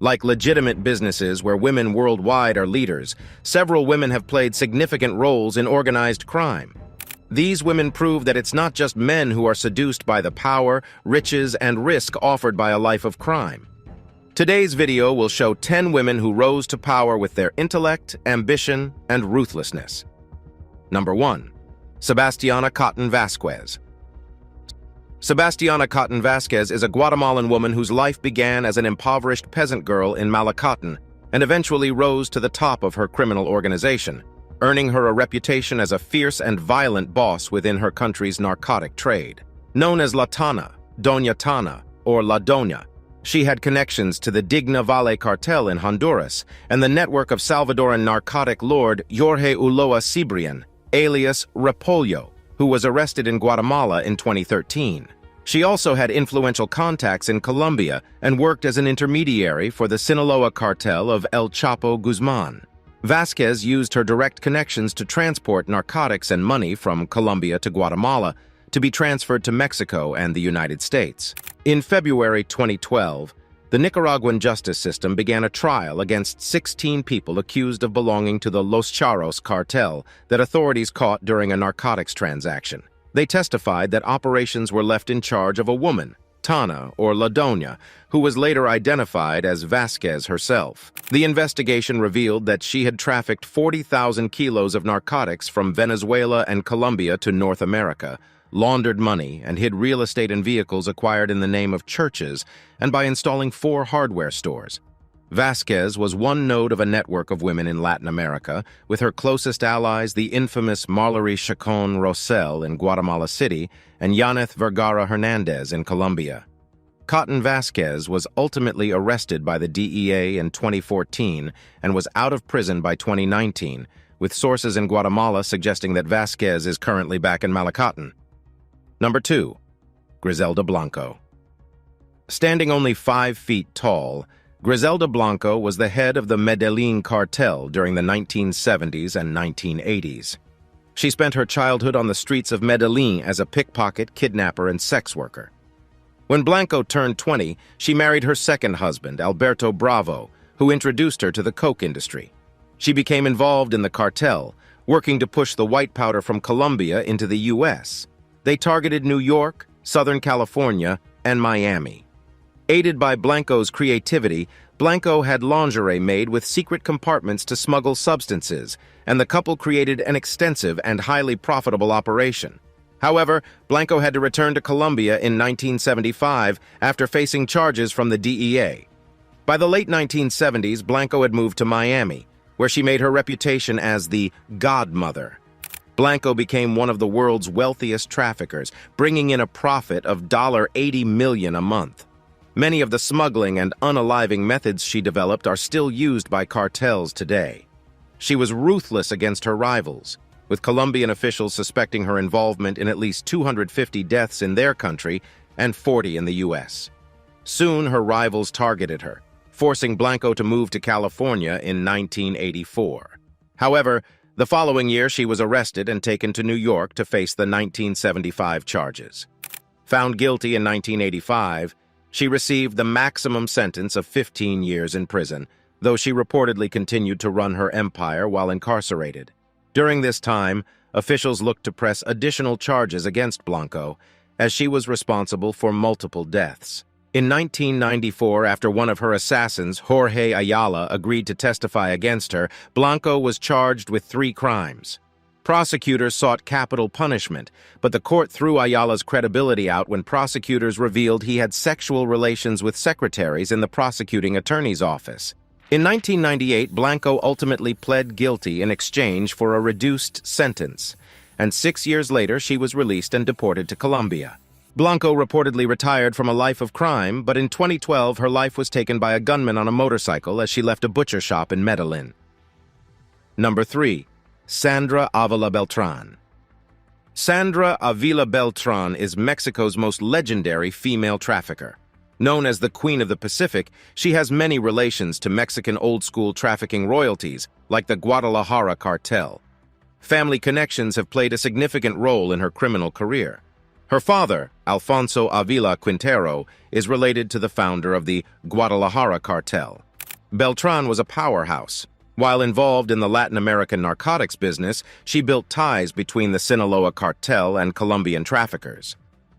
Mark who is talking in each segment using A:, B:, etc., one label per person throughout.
A: Like legitimate businesses where women worldwide are leaders, several women have played significant roles in organized crime. These women prove that it's not just men who are seduced by the power, riches, and risk offered by a life of crime. Today's video will show 10 women who rose to power with their intellect, ambition, and ruthlessness. Number 1. Sebastiana Cotton Vasquez. Sebastiana Cotton Vasquez is a Guatemalan woman whose life began as an impoverished peasant girl in Malacatan and eventually rose to the top of her criminal organization, earning her a reputation as a fierce and violent boss within her country's narcotic trade. Known as La Tana, Doña Tana, or La Doña, she had connections to the Digna Valley cartel in Honduras and the network of Salvadoran narcotic lord Jorge Ulloa Cibrian, alias Repollo, who was arrested in Guatemala in 2013. She also had influential contacts in Colombia and worked as an intermediary for the Sinaloa cartel of El Chapo Guzman. Vasquez used her direct connections to transport narcotics and money from Colombia to Guatemala to be transferred to Mexico and the United States. In February 2012, the Nicaraguan justice system began a trial against 16 people accused of belonging to the Los Charros cartel that authorities caught during a narcotics transaction. They testified that operations were left in charge of a woman, Tana, or La Doña, who was later identified as Vasquez herself. The investigation revealed that she had trafficked 40,000 kilos of narcotics from Venezuela and Colombia to North America, laundered money, and hid real estate and vehicles acquired in the name of churches and by installing 4 hardware stores. Vasquez was one node of a network of women in Latin America, with her closest allies the infamous Marjorie Chacon Rosell in Guatemala City and Yaneth Vergara Hernandez in Colombia. Cotton Vasquez was ultimately arrested by the DEA in 2014 and was out of prison by 2019, with sources in Guatemala suggesting that Vasquez is currently back in Malacatan. Number 2. Griselda Blanco. Standing only 5 feet tall, Griselda Blanco was the head of the Medellin cartel during the 1970s and 1980s. She spent her childhood on the streets of Medellin as a pickpocket, kidnapper, and sex worker. When Blanco turned 20, she married her second husband, Alberto Bravo, who introduced her to the coke industry. She became involved in the cartel, working to push the white powder from Colombia into the U.S. They targeted New York, Southern California, and Miami. Aided by Blanco's creativity, Blanco had lingerie made with secret compartments to smuggle substances, and the couple created an extensive and highly profitable operation. However, Blanco had to return to Colombia in 1975 after facing charges from the DEA. By the late 1970s, Blanco had moved to Miami, where she made her reputation as the godmother. Blanco became one of the world's wealthiest traffickers, bringing in a profit of $80 million a month. Many of the smuggling and unaliving methods she developed are still used by cartels today. She was ruthless against her rivals, with Colombian officials suspecting her involvement in at least 250 deaths in their country and 40 in the U.S. Soon, her rivals targeted her, forcing Blanco to move to California in 1984. However, the following year she was arrested and taken to New York to face the 1975 charges. Found guilty in 1985, she received the maximum sentence of 15 years in prison, though she reportedly continued to run her empire while incarcerated. During this time, officials looked to press additional charges against Blanco, as she was responsible for multiple deaths. In 1994, after one of her assassins, Jorge Ayala, agreed to testify against her, Blanco was charged with 3 crimes. Prosecutors sought capital punishment, but the court threw Ayala's credibility out when prosecutors revealed he had sexual relations with secretaries in the prosecuting attorney's office. In 1998, Blanco ultimately pled guilty in exchange for a reduced sentence, and 6 years later she was released and deported to Colombia. Blanco reportedly retired from a life of crime, but in 2012 her life was taken by a gunman on a motorcycle as she left a butcher shop in Medellin. Number 3. Sandra Avila Beltran. Sandra Avila Beltran is Mexico's most legendary female trafficker. Known as the Queen of the Pacific, she has many relations to Mexican old-school trafficking royalties, like the Guadalajara cartel. Family connections have played a significant role in her criminal career. Her father, Alfonso Avila Quintero, is related to the founder of the Guadalajara cartel. Beltran was a powerhouse. While involved in the Latin American narcotics business, she built ties between the Sinaloa cartel and Colombian traffickers.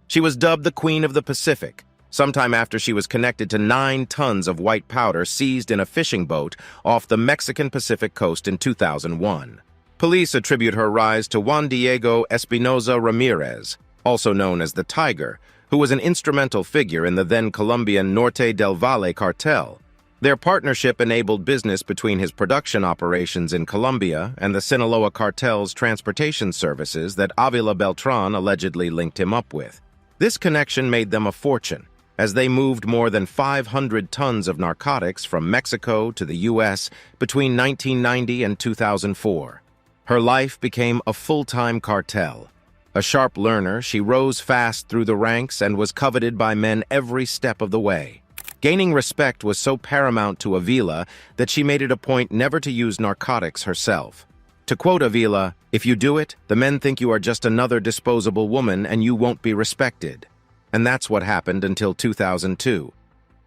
A: She was dubbed the Queen of the Pacific, sometime after she was connected to 9 tons of white powder seized in a fishing boat off the Mexican Pacific coast in 2001. Police attribute her rise to Juan Diego Espinoza Ramirez, also known as the Tiger, who was an instrumental figure in the then Colombian Norte del Valle cartel. Their partnership enabled business between his production operations in Colombia and the Sinaloa cartel's transportation services that Avila Beltran allegedly linked him up with. This connection made them a fortune, as they moved more than 500 tons of narcotics from Mexico to the U.S. between 1990 and 2004. Her life became a full-time cartel. A sharp learner, she rose fast through the ranks and was coveted by men every step of the way. Gaining respect was so paramount to Avila that she made it a point never to use narcotics herself. To quote Avila, "If you do it, the men think you are just another disposable woman and you won't be respected." And that's what happened until 2002.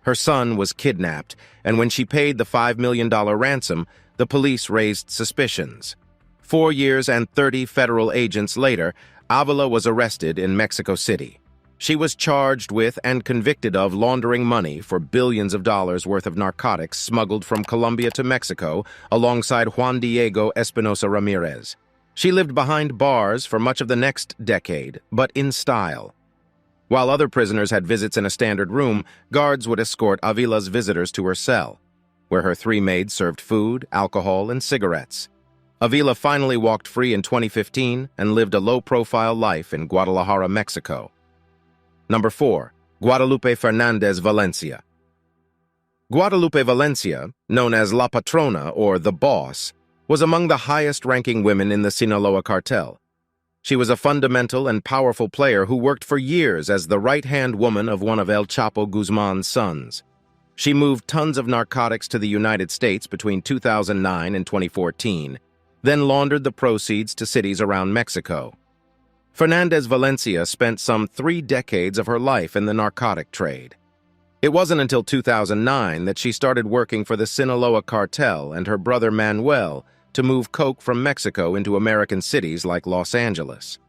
A: Her son was kidnapped, and when she paid the $5 million ransom, the police raised suspicions. 4 years and 30 federal agents later, Avila was arrested in Mexico City. She was charged with and convicted of laundering money for billions of dollars worth of narcotics smuggled from Colombia to Mexico alongside Juan Diego Espinoza Ramirez. She lived behind bars for much of the next decade, but in style. While other prisoners had visits in a standard room, guards would escort Avila's visitors to her cell, where her 3 maids served food, alcohol, and cigarettes. Avila finally walked free in 2015 and lived a low-profile life in Guadalajara, Mexico. Number 4. Guadalupe Fernandez Valencia. Guadalupe Valencia, known as La Patrona or the Boss, was among the highest-ranking women in the Sinaloa cartel. She was a fundamental and powerful player who worked for years as the right-hand woman of one of El Chapo Guzman's sons. She moved tons of narcotics to the United States between 2009 and 2014, then laundered the proceeds to cities around Mexico. Fernandez Valencia spent some 3 decades of her life in the narcotic trade. It wasn't until 2009 that she started working for the Sinaloa cartel and her brother Manuel to move coke from Mexico into American cities like Los Angeles.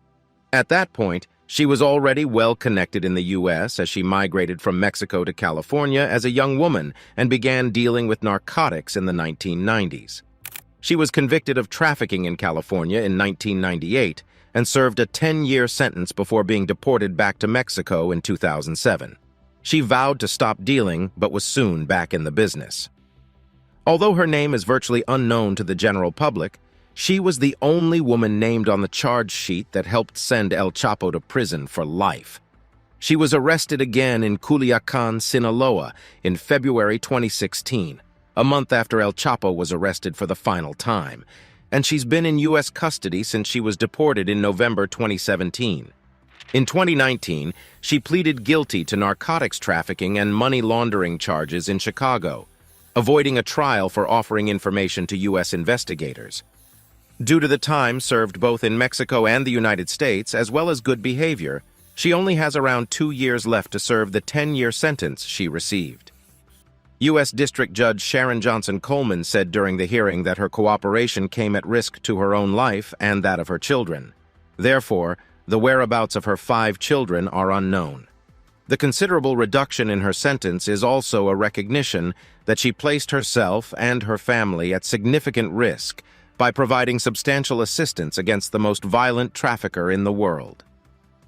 A: At that point, she was already well connected in the U.S. as she migrated from Mexico to California as a young woman and began dealing with narcotics in the 1990s. She was convicted of trafficking in California in 1998 and served a 10-year sentence before being deported back to Mexico in 2007. She vowed to stop dealing, but was soon back in the business. Although her name is virtually unknown to the general public, she was the only woman named on the charge sheet that helped send El Chapo to prison for life. She was arrested again in Culiacan, Sinaloa, in February 2016, a month after El Chapo was arrested for the final time, and she's been in U.S. custody since she was deported in November 2017. In 2019, she pleaded guilty to narcotics trafficking and money laundering charges in Chicago, avoiding a trial for offering information to U.S. investigators. Due to the time served both in Mexico and the United States, as well as good behavior, she only has around 2 years left to serve the 10-year sentence she received. U.S. District Judge Sharon Johnson Coleman said during the hearing that her cooperation came at risk to her own life and that of her children. Therefore, the whereabouts of her 5 children are unknown. The considerable reduction in her sentence is also a recognition that she placed herself and her family at significant risk by providing substantial assistance against the most violent trafficker in the world.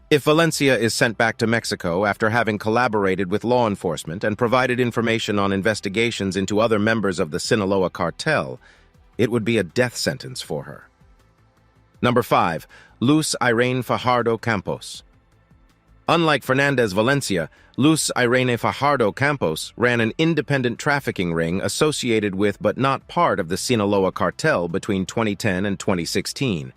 A: If Valencia is sent back to Mexico after having collaborated with law enforcement and provided information on investigations into other members of the Sinaloa cartel, it would be a death sentence for her. Number 5. Luz Irene Fajardo Campos. Unlike Fernandez Valencia, Luz Irene Fajardo Campos ran an independent trafficking ring associated with but not part of the Sinaloa cartel between 2010 and 2016.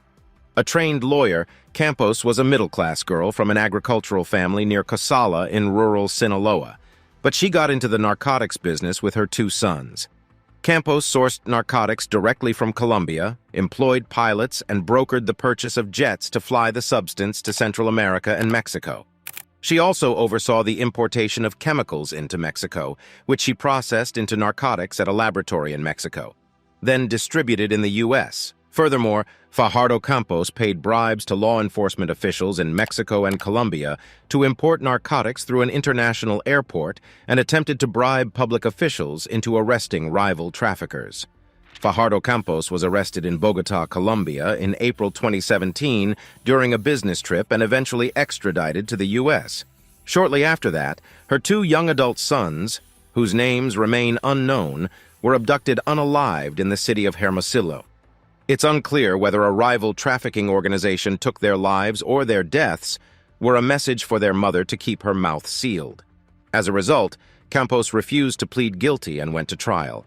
A: A trained lawyer, Campos was a middle-class girl from an agricultural family near Cosala in rural Sinaloa, but she got into the narcotics business with her 2 sons. Campos sourced narcotics directly from Colombia, employed pilots, and brokered the purchase of jets to fly the substance to Central America and Mexico. She also oversaw the importation of chemicals into Mexico, which she processed into narcotics at a laboratory in Mexico, then distributed in the U.S. Furthermore, Fajardo Campos paid bribes to law enforcement officials in Mexico and Colombia to import narcotics through an international airport and attempted to bribe public officials into arresting rival traffickers. Fajardo Campos was arrested in Bogotá, Colombia in April 2017 during a business trip and eventually extradited to the U.S. Shortly after that, her two young adult sons, whose names remain unknown, were abducted unalived in the city of Hermosillo. It's unclear whether a rival trafficking organization took their lives or their deaths were a message for their mother to keep her mouth sealed. As a result, Campos refused to plead guilty and went to trial.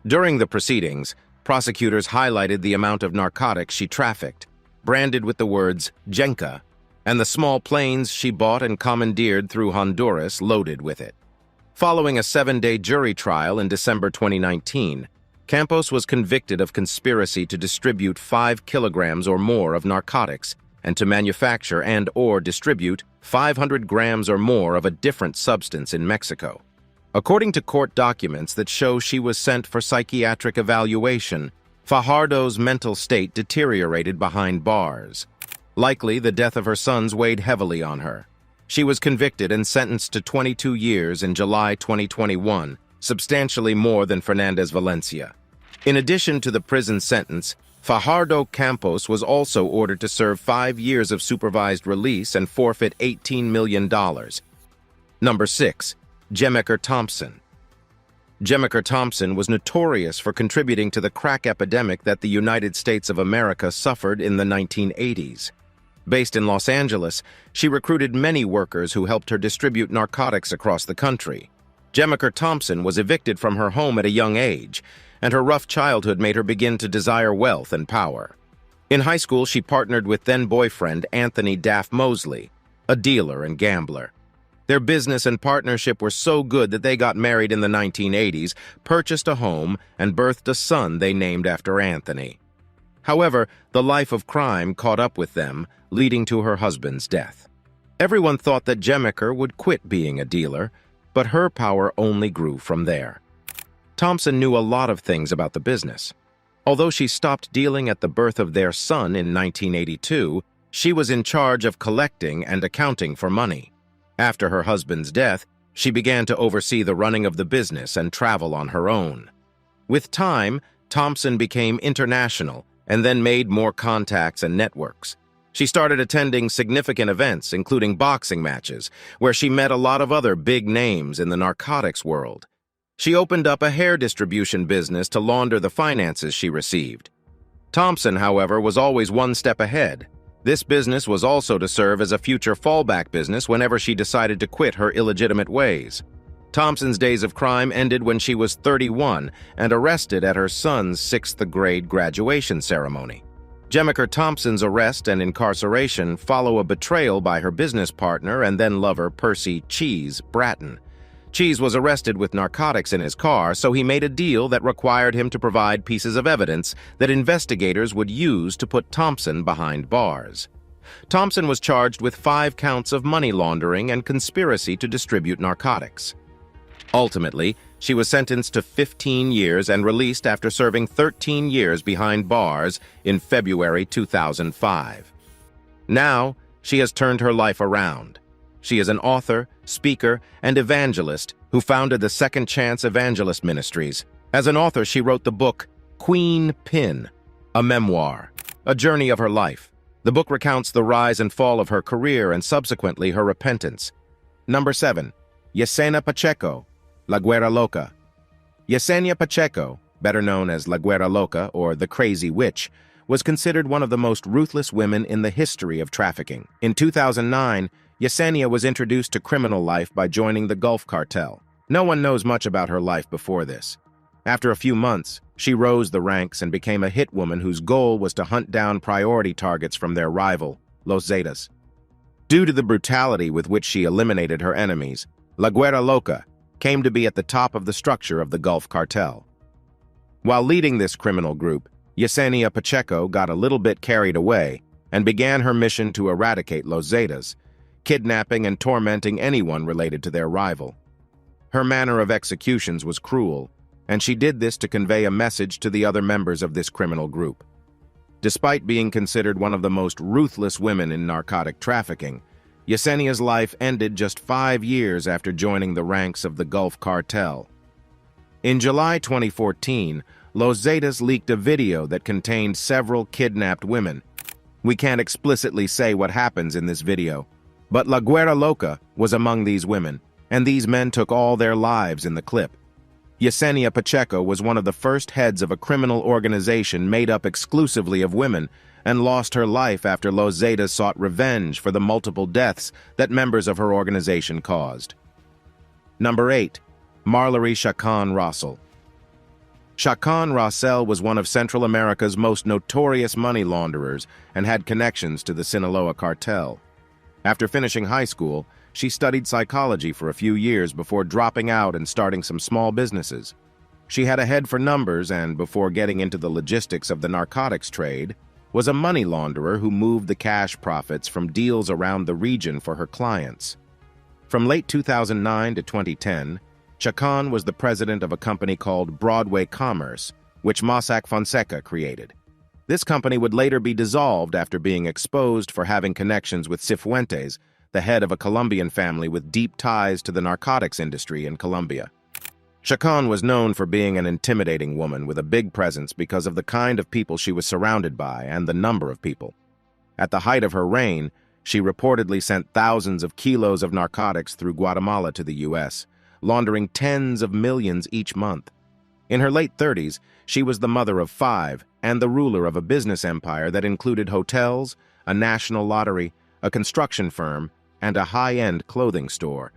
A: During the proceedings, prosecutors highlighted the amount of narcotics she trafficked, branded with the words Jenka, and the small planes she bought and commandeered through Honduras loaded with it. Following a 7-day jury trial in December 2019, Campos was convicted of conspiracy to distribute 5 kilograms or more of narcotics and to manufacture and/or distribute 500 grams or more of a different substance in Mexico. According to court documents that show she was sent for psychiatric evaluation, Fajardo's mental state deteriorated behind bars. Likely, the death of her sons weighed heavily on her. She was convicted and sentenced to 22 years in July 2021, substantially more than Fernandez Valencia. In addition to the prison sentence, Fajardo Campos was also ordered to serve 5 years of supervised release and forfeit $18 million. Number 6. Jemaker Thompson. Jemaker Thompson was notorious for contributing to the crack epidemic that the United States of America suffered in the 1980s. Based in Los Angeles, she recruited many workers who helped her distribute narcotics across the country. Jemaker Thompson was evicted from her home at a young age, and her rough childhood made her begin to desire wealth and power. In high school, she partnered with then-boyfriend Anthony Daff Mosley, a dealer and gambler. Their business and partnership were so good that they got married in the 1980s, purchased a home, and birthed a son they named after Anthony. However, the life of crime caught up with them, leading to her husband's death. Everyone thought that Jemaker would quit being a dealer, but her power only grew from there. Thompson knew a lot of things about the business. Although she stopped dealing at the birth of their son in 1982, she was in charge of collecting and accounting for money. After her husband's death, she began to oversee the running of the business and travel on her own. With time, Thompson became international and then made more contacts and networks. She started attending significant events, including boxing matches, where she met a lot of other big names in the narcotics world. She opened up a hair distribution business to launder the finances she received. Thompson, however, was always one step ahead. This business was also to serve as a future fallback business whenever she decided to quit her illegitimate ways. Thompson's days of crime ended when she was 31 and arrested at her son's 6th grade graduation ceremony. Jemaker Thompson's arrest and incarceration follow a betrayal by her business partner and then lover Percy Cheese Bratton. Cheese was arrested with narcotics in his car, so he made a deal that required him to provide pieces of evidence that investigators would use to put Thompson behind bars. Thompson was charged with 5 counts of money laundering and conspiracy to distribute narcotics. Ultimately, she was sentenced to 15 years and released after serving 13 years behind bars in February 2005. Now, she has turned her life around. She is an author, speaker, and evangelist who founded the Second Chance Evangelist Ministries. As an author, she wrote the book Queen Pin, a memoir, a journey of her life. The book recounts the rise and fall of her career and subsequently her repentance. Number 7. Yesenia Pacheco, La Güera Loca. Yesenia Pacheco, better known as La Güera Loca or the Crazy Witch, was considered one of the most ruthless women in the history of trafficking. In 2009, Yesenia was introduced to criminal life by joining the Gulf Cartel. No one knows much about her life before this. After a few months, she rose the ranks and became a hit woman whose goal was to hunt down priority targets from their rival, Los Zetas. Due to the brutality with which she eliminated her enemies, La Güera Loca came to be at the top of the structure of the Gulf Cartel. While leading this criminal group, Yesenia Pacheco got a little bit carried away and began her mission to eradicate Los Zetas, kidnapping and tormenting anyone related to their rival. Her manner of executions was cruel, and she did this to convey a message to the other members of this criminal group. Despite being considered one of the most ruthless women in narcotic trafficking, Yesenia's life ended just 5 years after joining the ranks of the Gulf Cartel. In July 2014, Los Zetas leaked a video that contained several kidnapped women. We can't explicitly say what happens in this video, but La Guerra Loca was among these women, and these men took all their lives in the clip. Yesenia Pacheco was one of the first heads of a criminal organization made up exclusively of women and lost her life after Los Zetas sought revenge for the multiple deaths that members of her organization caused. Number 8. Marjorie Chacon Rossell. Chacon Rossell was one of Central America's most notorious money launderers and had connections to the Sinaloa cartel. After finishing high school, she studied psychology for a few years before dropping out and starting some small businesses. She had a head for numbers and, before getting into the logistics of the narcotics trade, was a money launderer who moved the cash profits from deals around the region for her clients. From late 2009 to 2010, Chacon was the president of a company called Broadway Commerce, which Mossack Fonseca created. This company would later be dissolved after being exposed for having connections with Cifuentes, the head of a Colombian family with deep ties to the narcotics industry in Colombia. Chacon was known for being an intimidating woman with a big presence because of the kind of people she was surrounded by and the number of people. At the height of her reign, she reportedly sent thousands of kilos of narcotics through Guatemala to the U.S., laundering tens of millions each month. In her late 30s, she was the mother of 5 and the ruler of a business empire that included hotels, a national lottery, a construction firm, and a high-end clothing store.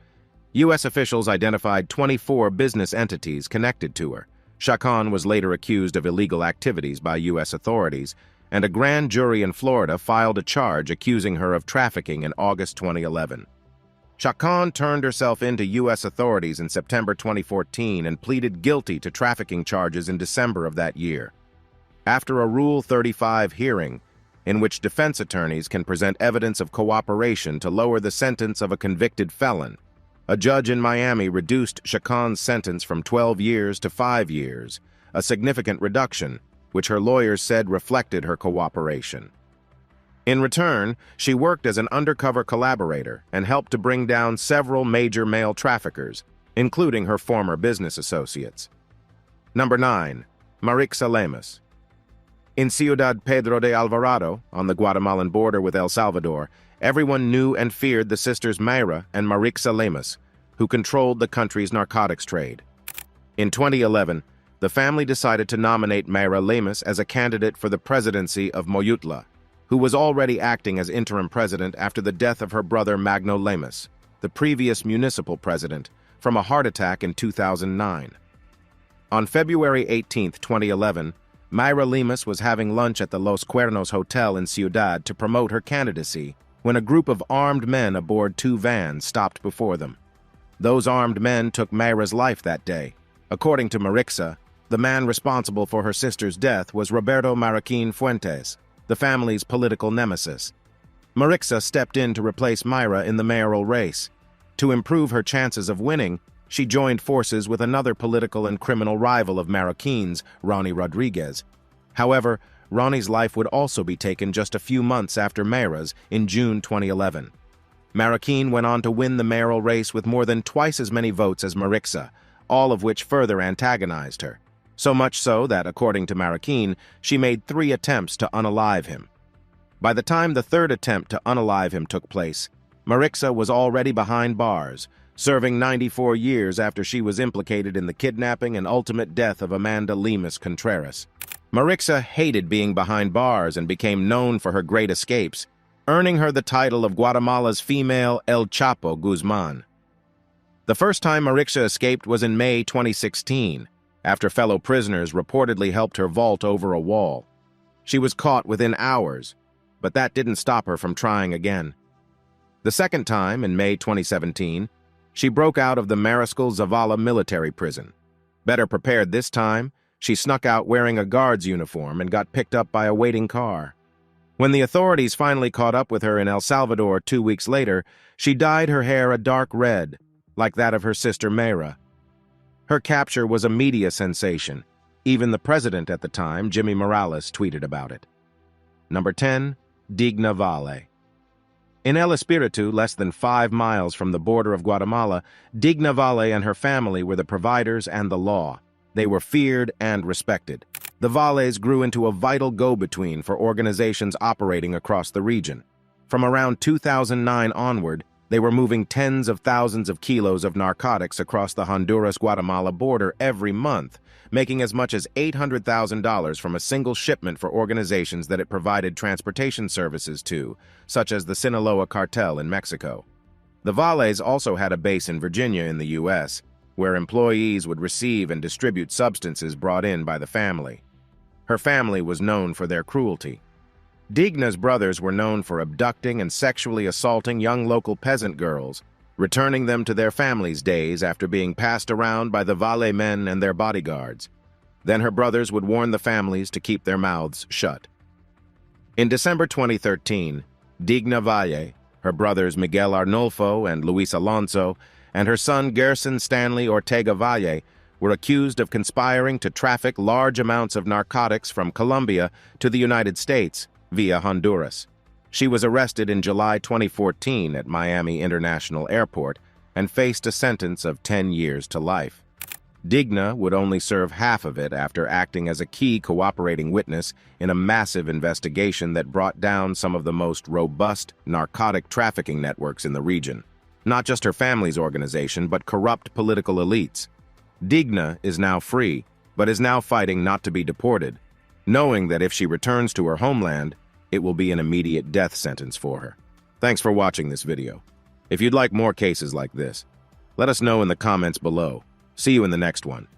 A: U.S. officials identified 24 business entities connected to her. Chacon was later accused of illegal activities by U.S. authorities, and a grand jury in Florida filed a charge accusing her of trafficking in August 2011. Chacon turned herself in to U.S. authorities in September 2014 and pleaded guilty to trafficking charges in December of that year. After a Rule 35 hearing, in which defense attorneys can present evidence of cooperation to lower the sentence of a convicted felon, a judge in Miami reduced Chacon's sentence from 12 years to 5 years, a significant reduction, which her lawyers said reflected her cooperation. In return, she worked as an undercover collaborator and helped to bring down several major male traffickers, including her former business associates. Number 9. Marixa Lemus. In Ciudad Pedro de Alvarado, on the Guatemalan border with El Salvador, everyone knew and feared the sisters Mayra and Marixa Lemus, who controlled the country's narcotics trade. In 2011, the family decided to nominate Mayra Lemus as a candidate for the presidency of Moyutla, who was already acting as interim president after the death of her brother Magno Lemus, the previous municipal president, from a heart attack in 2009. On February 18, 2011, Mayra Lemus was having lunch at the Los Cuernos Hotel in Ciudad to promote her candidacy when a group of armed men aboard 2 vans stopped before them. Those armed men took Mayra's life that day. According to Marixa, the man responsible for her sister's death was Roberto Marroquin Fuentes, the family's political nemesis. Marixa stepped in to replace Mayra in the mayoral race. To improve her chances of winning, she joined forces with another political and criminal rival of Marroquin's, Ronnie Rodriguez. However, Ronnie's life would also be taken just a few months after Mayra's in June 2011. Marroquin went on to win the mayoral race with more than twice as many votes as Marixa, all of which further antagonized her. So much so that, according to Marroquin, she made 3 attempts to unalive him. By the time the 3rd attempt to unalive him took place, Marixa was already behind bars, serving 94 years after she was implicated in the kidnapping and ultimate death of Amanda Lemus Contreras. Marixa hated being behind bars and became known for her great escapes, earning her the title of Guatemala's female El Chapo Guzman. The first time Marixa escaped was in May 2016, after fellow prisoners reportedly helped her vault over a wall. She was caught within hours, but that didn't stop her from trying again. The second time, in May 2017, she broke out of the Mariscal Zavala military prison. Better prepared this time, she snuck out wearing a guard's uniform and got picked up by a waiting car. When the authorities finally caught up with her in El Salvador 2 weeks later, she dyed her hair a dark red, like that of her sister Mayra. Her capture was a media sensation. Even the president at the time, Jimmy Morales, tweeted about it. Number 10. Digna Valle. In El Espiritu, less than 5 miles from the border of Guatemala, Digna Valle and her family were the providers and the law. They were feared and respected. The Valles grew into a vital go-between for organizations operating across the region. From around 2009 onward, they were moving tens of thousands of kilos of narcotics across the Honduras-Guatemala border every month, making as much as $800,000 from a single shipment for organizations that it provided transportation services to, such as the Sinaloa cartel in Mexico. The Valles also had a base in Virginia in the U.S., where employees would receive and distribute substances brought in by the family. Her family was known for their cruelty. Digna's brothers were known for abducting and sexually assaulting young local peasant girls, returning them to their families days after being passed around by the Valle men and their bodyguards. Then her brothers would warn the families to keep their mouths shut. In December 2013, Digna Valle, her brothers Miguel Arnulfo and Luis Alonso, and her son Gerson Stanley Ortega Valle were accused of conspiring to traffic large amounts of narcotics from Colombia to the United States via Honduras. She was arrested in July 2014 at Miami International Airport and faced a sentence of 10 years to life. Digna would only serve half of it after acting as a key cooperating witness in a massive investigation that brought down some of the most robust narcotic trafficking networks in the region. Not just her family's organization, but corrupt political elites. Digna is now free, but is now fighting not to be deported, knowing that if she returns to her homeland, it will be an immediate death sentence for her. Thanks for watching this video. If you'd like more cases like this, let us know in the comments below. See you in the next one.